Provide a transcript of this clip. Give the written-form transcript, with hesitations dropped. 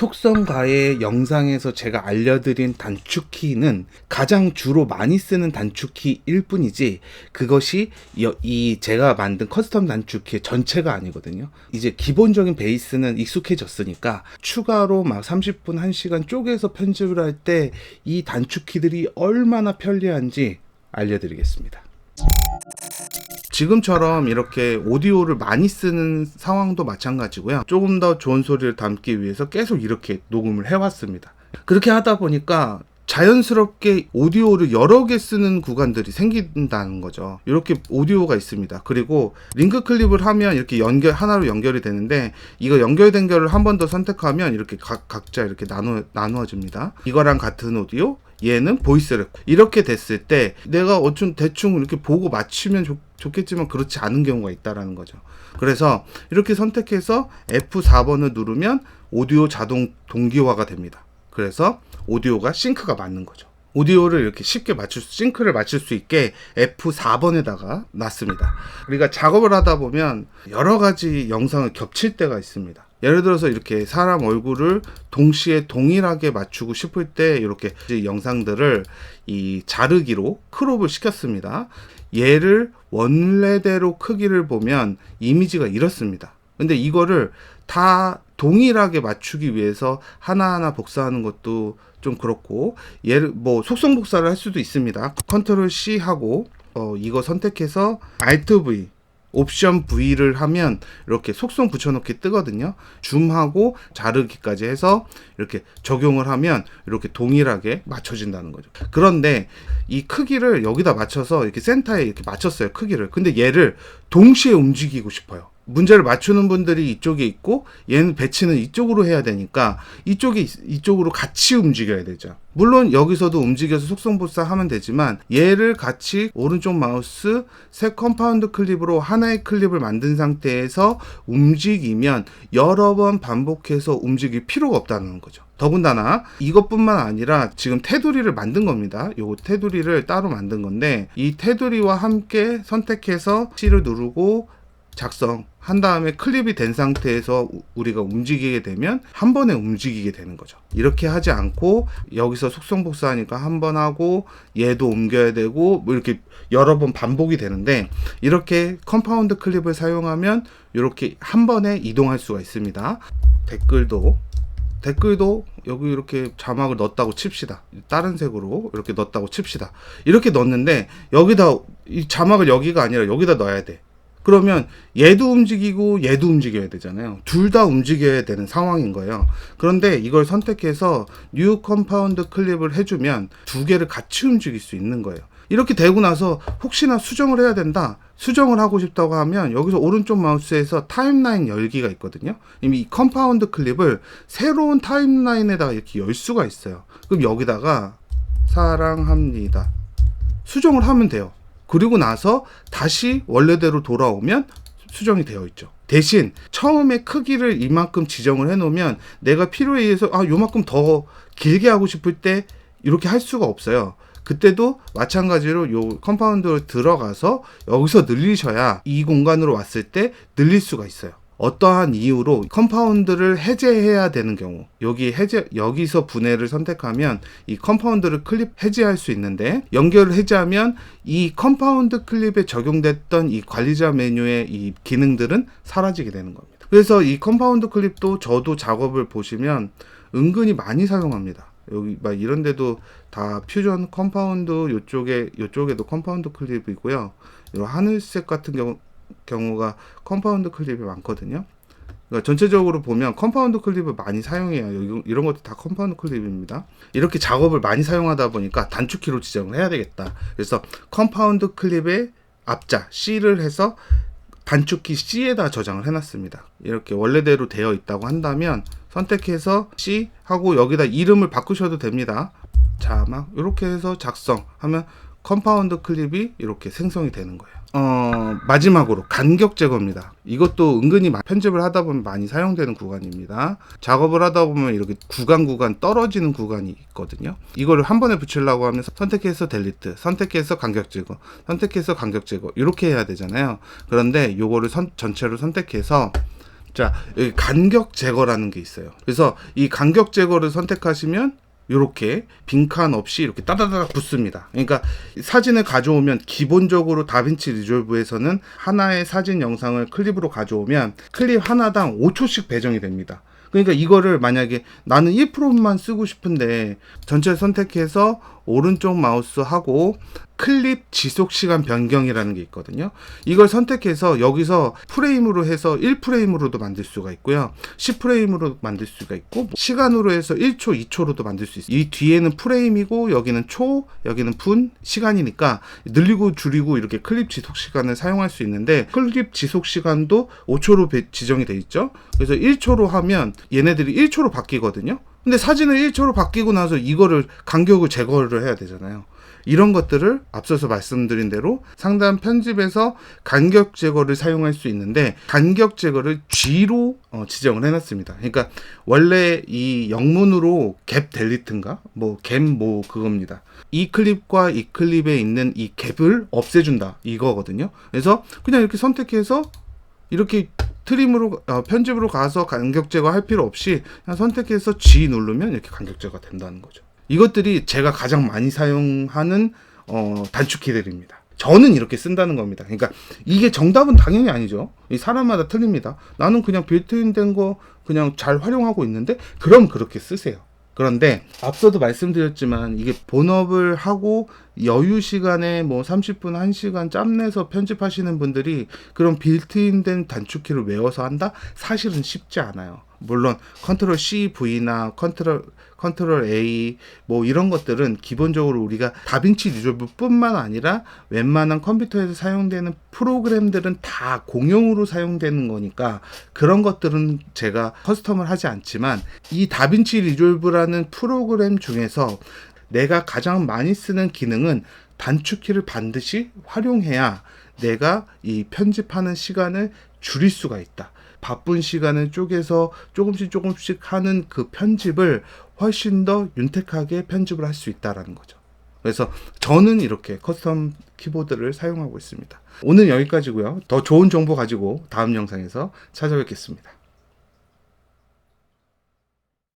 속성가의 영상에서 제가 알려드린 단축키는 가장 주로 많이 쓰는 단축키일 뿐이지 그것이 이 제가 만든 커스텀 단축키의 전체가 아니거든요. 이제 기본적인 베이스는 익숙해졌으니까 추가로 막 30분, 1시간 쪼개서 편집을 할 때 이 단축키들이 얼마나 편리한지 알려드리겠습니다. 지금처럼 이렇게 오디오를 많이 쓰는 상황도 마찬가지고요. 조금 더 좋은 소리를 담기 위해서 계속 이렇게 녹음을 해왔습니다. 그렇게 하다 보니까 자연스럽게 오디오를 여러 개 쓰는 구간들이 생긴다는 거죠. 이렇게 오디오가 있습니다. 그리고 링크 클립을 하면 이렇게 하나로 연결이 되는데, 이거 연결된 거를 한 번 더 선택하면 이렇게 각자 이렇게 나누어집니다. 이거랑 같은 오디오, 얘는 보이스를 이렇게 됐을 때 내가 대충 이렇게 보고 맞추면 좋겠지만 그렇지 않은 경우가 있다라는 거죠. 그래서 이렇게 선택해서 F4번을 누르면 오디오 자동 동기화가 됩니다. 그래서 오디오가 싱크가 맞는 거죠. 오디오를 이렇게 쉽게 싱크를 맞출 수 있게 F4번에다가 놨습니다. 우리가 작업을 하다 보면 여러 가지 영상을 겹칠 때가 있습니다. 예를 들어서 이렇게 사람 얼굴을 동시에 동일하게 맞추고 싶을 때 이렇게 영상들을 이 자르기로 크롭을 시켰습니다. 얘를 원래대로 크기를 보면 이미지가 이렇습니다. 근데 이거를 다 동일하게 맞추기 위해서 하나하나 복사하는 것도 좀 그렇고, 얘를 속성 복사를 할 수도 있습니다. 컨트롤 C 하고 이거 선택해서 Alt V, 옵션 V를 하면 이렇게 속성 붙여넣기 뜨거든요. 줌하고 자르기까지 해서 이렇게 적용을 하면 이렇게 동일하게 맞춰진다는 거죠. 그런데 이 크기를 여기다 맞춰서 이렇게 센터에 이렇게 맞췄어요, 크기를. 근데 얘를 동시에 움직이고 싶어요. 문제를 맞추는 분들이 이쪽에 있고 얘는 배치는 이쪽으로 해야 되니까 이쪽으로 같이 움직여야 되죠. 물론 여기서도 움직여서 속성 복사하면 되지만 얘를 같이 오른쪽 마우스 새 컴파운드 클립으로 하나의 클립을 만든 상태에서 움직이면 여러 번 반복해서 움직일 필요가 없다는 거죠. 더군다나 이것뿐만 아니라 지금 테두리를 만든 겁니다. 요거 테두리를 따로 만든 건데, 이 테두리와 함께 선택해서 C를 누르고 작성한 다음에 클립이 된 상태에서 우리가 움직이게 되면 한 번에 움직이게 되는 거죠. 이렇게 하지 않고 여기서 속성 복사하니까 한 번 하고 얘도 옮겨야 되고 이렇게 여러 번 반복이 되는데, 이렇게 컴파운드 클립을 사용하면 이렇게 한 번에 이동할 수가 있습니다. 댓글도 여기 이렇게 자막을 넣었다고 칩시다. 다른 색으로 이렇게 넣었다고 칩시다. 이렇게 넣었는데 여기다 이 자막을 여기가 아니라 여기다 넣어야 돼. 그러면 얘도 움직이고 얘도 움직여야 되잖아요. 둘 다 움직여야 되는 상황인 거예요. 그런데 이걸 선택해서 뉴 컴파운드 클립을 해주면 두 개를 같이 움직일 수 있는 거예요. 이렇게 되고 나서 혹시나 수정을 해야 된다, 수정을 하고 싶다고 하면 여기서 오른쪽 마우스에서 타임라인 열기가 있거든요. 이미 이 컴파운드 클립을 새로운 타임라인에다가 이렇게 열 수가 있어요. 그럼 여기다가 사랑합니다 수정을 하면 돼요. 그리고 나서 다시 원래대로 돌아오면 수정이 되어 있죠. 대신 처음에 크기를 이만큼 지정을 해 놓으면 내가 필요에 의해서 요만큼 더 길게 하고 싶을 때 이렇게 할 수가 없어요. 그때도 마찬가지로 요 컴파운드로 들어가서 여기서 늘리셔야 이 공간으로 왔을 때 늘릴 수가 있어요. 어떠한 이유로 컴파운드를 해제해야 되는 경우, 여기서 분해를 선택하면 이 컴파운드를 클립 해제할 수 있는데, 연결을 해제하면 이 컴파운드 클립에 적용됐던 이 관리자 메뉴의 이 기능들은 사라지게 되는 겁니다. 그래서 이 컴파운드 클립도 저도 작업을 보시면 은근히 많이 사용합니다. 여기 막 이런 데도 다 퓨전 컴파운드, 요쪽에도 컴파운드 클립이고요. 이런 하늘색 같은 경우가 컴파운드 클립이 많거든요. 그러니까 전체적으로 보면 컴파운드 클립을 많이 사용해요. 이런 것도 다 컴파운드 클립입니다. 이렇게 작업을 많이 사용하다 보니까 단축키로 지정을 해야 되겠다. 그래서 컴파운드 클립의 앞자 C를 해서 단축키 C에다 저장을 해놨습니다. 이렇게 원래대로 되어 있다고 한다면 선택해서 C 하고 여기다 이름을 바꾸셔도 됩니다. 자막 이렇게 해서 작성하면 컴파운드 클립이 이렇게 생성이 되는 거예요. 마지막으로 간격 제거입니다. 이것도 은근히 편집을 하다 보면 많이 사용되는 구간입니다. 작업을 하다 보면 이렇게 구간 떨어지는 구간이 있거든요. 이거를 한 번에 붙이려고 하면 선택해서 델리트, 선택해서 간격 제거, 선택해서 간격 제거 이렇게 해야 되잖아요. 그런데 요거를 전체로 선택해서 자, 여기 간격 제거라는 게 있어요. 그래서 이 간격 제거를 선택하시면 이렇게 빈칸 없이 이렇게 따다다닥 붙습니다. 그러니까 사진을 가져오면 기본적으로 다빈치 리졸브에서는 하나의 사진 영상을 클립으로 가져오면 클립 하나당 5초씩 배정이 됩니다. 그러니까 이거를 만약에 나는 1%만 쓰고 싶은데 전체 선택해서 오른쪽 마우스 하고 클립 지속 시간 변경이라는 게 있거든요. 이걸 선택해서 여기서 프레임으로 해서 1프레임으로도 만들 수가 있고요. 10프레임으로 만들 수가 있고 시간으로 해서 1초, 2초로도 만들 수 있어요. 이 뒤에는 프레임이고 여기는 초, 여기는 분, 시간이니까 늘리고 줄이고 이렇게 클립 지속 시간을 사용할 수 있는데 클립 지속 시간도 5초로 지정이 돼 있죠. 그래서 1초로 하면 얘네들이 1초로 바뀌거든요. 근데 사진을 1초로 바뀌고 나서 이거를 간격을 제거를 해야 되잖아요. 이런 것들을 앞서서 말씀드린 대로 상단 편집에서 간격 제거를 사용할 수 있는데 간격 제거를 G로 지정을 해놨습니다. 그러니까 원래 이 영문으로 갭 델리트인가 갭 그겁니다. 이 클립과 이 클립에 있는 이 갭을 없애준다 이거거든요. 그래서 그냥 이렇게 선택해서 이렇게 트림으로 편집으로 가서 간격 제거할 필요 없이 그냥 선택해서 G 누르면 이렇게 간격 제거가 된다는 거죠. 이것들이 제가 가장 많이 사용하는 단축키들입니다. 저는 이렇게 쓴다는 겁니다. 그러니까 이게 정답은 당연히 아니죠. 이 사람마다 틀립니다. 나는 그냥 빌트인 된 거 그냥 잘 활용하고 있는데 그럼 그렇게 쓰세요. 그런데 앞서도 말씀드렸지만 이게 본업을 하고 여유 시간에 30분, 1시간 짬내서 편집하시는 분들이 그런 빌트인된 단축키를 외워서 한다? 사실은 쉽지 않아요. 물론 컨트롤 C, V나 컨트롤 A 이런 것들은 기본적으로 우리가 다빈치 리졸브 뿐만 아니라 웬만한 컴퓨터에서 사용되는 프로그램들은 다 공용으로 사용되는 거니까 그런 것들은 제가 커스텀을 하지 않지만 이 다빈치 리졸브라는 프로그램 중에서 내가 가장 많이 쓰는 기능은 단축키를 반드시 활용해야 내가 이 편집하는 시간을 줄일 수가 있다. 바쁜 시간을 쪼개서 조금씩 하는 그 편집을 훨씬 더 윤택하게 편집을 할 수 있다라는 거죠. 그래서 저는 이렇게 커스텀 키보드를 사용하고 있습니다. 오늘 여기까지고요. 더 좋은 정보 가지고 다음 영상에서 찾아뵙겠습니다.